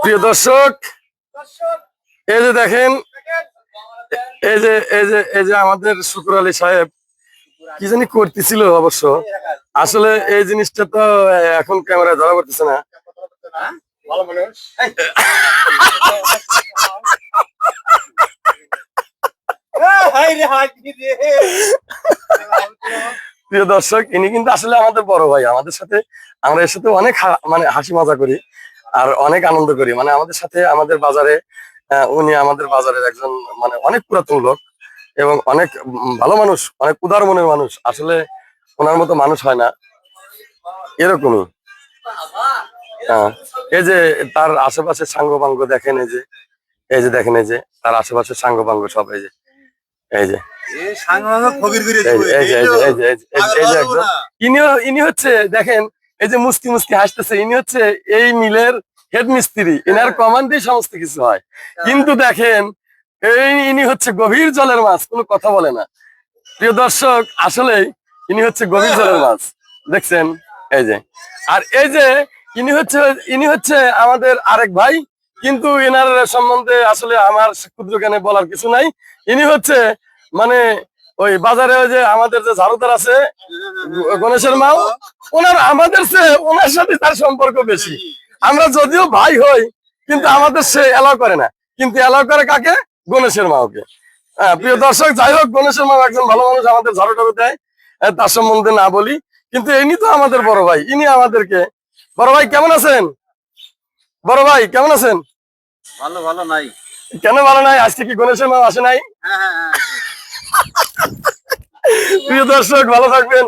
প্রিয় দর্শক, এই যে দেখেন, এই যে আমাদের শুকুর আলী সাহেব কি জানি করতেছিল। অবশ্য আসলে এই জিনিসটা তো এখন ক্যামেরায় ধরা পড়তেছে না। প্রিয় দর্শক, ইনি কিন্তু আসলে আমাদের বড় ভাই। আমাদের সাথে, আমরা এর সাথে অনেক মানে হাসি মজা করি আর অনেক আনন্দ করি। মানে আমাদের সাথে আমাদের বাজারে, উনি আমাদের বাজারের একজন মানে অনেক পুরাতন লোক এবং অনেক ভালো মানুষ, অনেক উদার মনের মানুষ। আসলে ওনার মতো মানুষ হয় না, এরকমই। এই যে তার আশেপাশে সাঙ্গ পাঙ্গ দেখেন, এই যে দেখেন, এই যে তার আশেপাশে সাঙ্গ পাঙ্গ সব, এই যে ইনি হচ্ছে, দেখেন এই যে মুস্কি মুস্কি হাসতেছে, ইনি হচ্ছে এই মিলের হেড মিস্ত্রি। ইনার কমান্ডে সমস্ত কিছু হয়। কিন্তু দেখেন, ইনি হচ্ছে গভীর জলের মাছ, কোনো কথা বলে না। প্রিয় দর্শক, আসলে ইনি হচ্ছে গভীর জলের মাছ, দেখছেন? এই যে, আর এই যে ইনি হচ্ছে আমাদের আরেক ভাই, কিন্তু এনার সম্বন্ধে আসলে আমার ক্ষুদ্র জ্ঞানে বলার কিছু নাই। ইনি হচ্ছে মানে ওই বাজারে ওই যে আমাদের যে ঝাড়ুদার আছে, গণেশের মাও, আমাদের ওনার সাথে তার সম্পর্ক বেশি। আমরা যদিও ভাই হই, কিন্তু আমাদের সে এলাও করে না। কিন্তু এলাও করে কাকে? গণেশের মাওকে। প্রিয় দর্শক, যাই হোক, গণেশের মা একজন ভালো মানুষ, আমাদের ঝাড়ু টাড়ু দেয়, তার সম্বন্ধে না বলি। কিন্তু ইনি তো আমাদের বড় ভাই, ইনি আমাদেরকে। বড় ভাই কেমন আছেন? বড় ভাই কেমন আছেন? ভালো ভালো নাই। কেন ভালো নাই? আজকে কি গণেশের মা আসে নাই? প্রিয় দর্শক, ভালো থাকবেন।